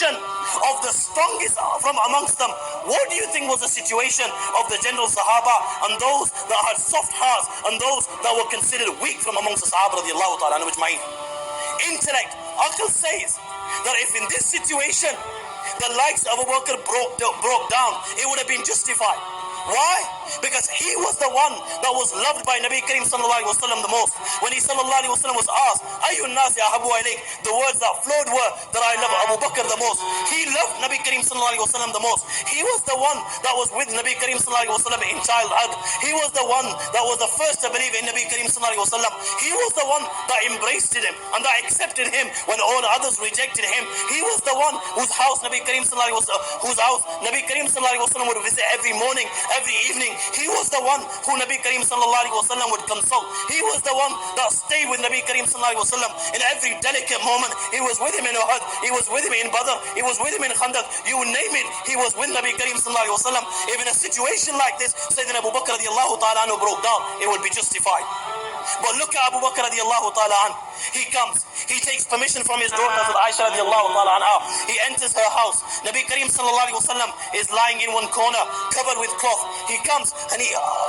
of the strongest from amongst them. What do you think was the situation of the general Sahaba and those that had soft hearts and those that were considered weak from amongst the Sahaba radiallahu ta'ala ajma'in? Intellect, Aql says that if in this situation the likes of Abu Bakr broke down, it would have been justified. Why? Because he was the one that was loved by Nabi Kareem sallallahu alaihi wasallam the most. When he sallallahu alaihi wasallam was asked, Ayyun nasi ahabbu ilayk, the words that flowed were that I love Abu Bakr the most. He loved Nabi Kareem sallallahu alaihi wasallam the most. He was the one that was with Nabi Kareem sallallahu alaihi wasallam in childhood. He was the one that was the first to believe in Nabi Kareem sallallahu alaihi wasallam. He was the one that embraced him and that accepted him when all others rejected him. He was the one whose house Nabi Kareem sallallahu alaihi wasallam would visit every morning, every evening. He was the one who Nabi Kareem sallallahu alaihi wasallam would consult. He was the one that stayed with Nabi Kareem sallallahu alaihi wasallam in every delicate moment. He was with him in Uhud. He was with him in Badr. He was with him in Khandaq. You name it, he was with Nabi Kareem sallallahu alaihi wasallam. If in a situation like this, Sayyidina Abu Bakr radiallahu ta'ala anhu broke down, it would be justified. But look at Abu Bakr radiallahu ta'ala anhu. He comes, he takes permission from his daughter Aisha radiallahu ta'ala anha. He enters her house. Nabi Kareem sallallahu alaihi wasallam is lying in one corner, covered with cloth. He comes and he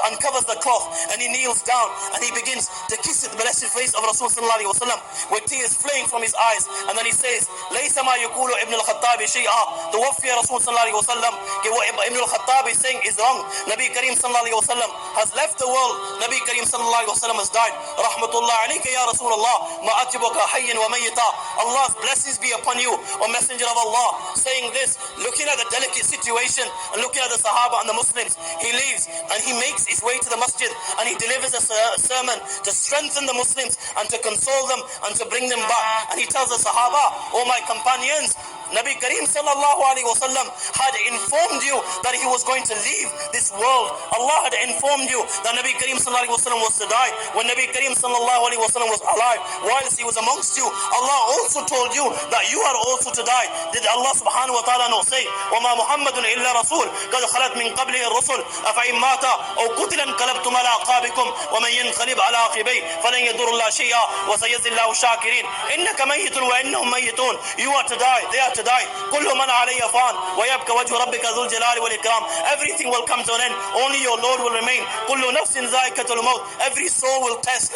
uncovers the cloth and he kneels down and he begins to kiss the blessed face of Rasul sallallahu alaihi wasallam with tears flowing from his eyes. And then he says, لَيْسَ مَا يَقُولُ ابن الخطاب شيئا توفي رسول صلى الله عليه وسلم. What Ibn al-Khattab is saying is wrong. Nabi Kareem sallallahu alaihi wasallam has left the world. Nabi Kareem sallallahu alaihi wasallam has died. Rahmatullah alayka ya Rasulullah. Ma'atibuka hayyin wa mayyita. Allah's blessings be upon you, O Messenger of Allah. Saying this, looking at the delicate situation and looking at the Sahaba and the Muslims, he leaves and he makes his way to the masjid and he delivers a sermon to strengthen the Muslims and to console them and to bring them back. And he tells the Sahaba, O my companions, Nabi Kareem sallallahu alaihi wasallam had informed you that he was going to leave this world. Allah had informed you that Nabi Kareem sallallahu alaihi wasallam was to die. When Nabi Kareem sallallahu alaihi wasallam was alive, whilst he was amongst you, Allah also told you that you are also to die. Did Allah subhanahu wa ta'ala not say, وَمَا مُحَمَّدٌ إِلَّا رَسُولٌ قَدْ خَلَتْ مِنْ قَبْلِهِ الرُّسُلُ أَفَإِنْ مَاتَ أَوْ قُتِلَ انقلبتم على أعقابكم ومن ينقلب على عقبيه فلن يضر الله شيئا وسيجزي الله الشاكرين. إنك ميت وإنهم ميتون. You are to die, they are to die. كل من عليها فان ويبقى وجه ربك ذو الجلال والإكرام. Everything will come to an end, only your Lord will remain. كل نفس ذائقة الموت. Every soul will taste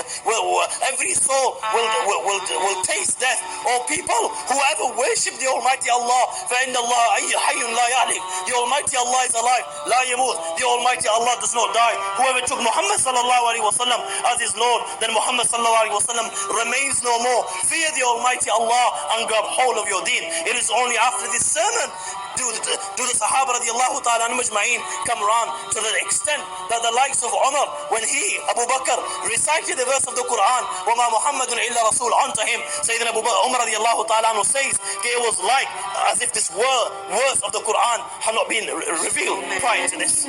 death. O people, whoever worship the Almighty Allah, فإن الله حي لا يهلك. The Almighty Allah is alive, لا يموت. The Almighty Allah does not die. Whoever took Muhammad sallallahu alaihi wasallam as his Lord, then Muhammad sallallahu alaihi wasallam remains no more. Fear the Almighty Allah and grab hold of your deen. It is only after this sermon do the Sahaba radiallahu ta'ala ajma'in come around to the extent that the likes of Umar, when he, Abu Bakr, recited the verse of the Quran, وَمَا مُحَمَّدٌ إِلَّا رَسُولٌ, onto him, Sayyidina Umar radiallahu ta'ala says, it was like as if this verse of the Quran had not been revealed prior to this.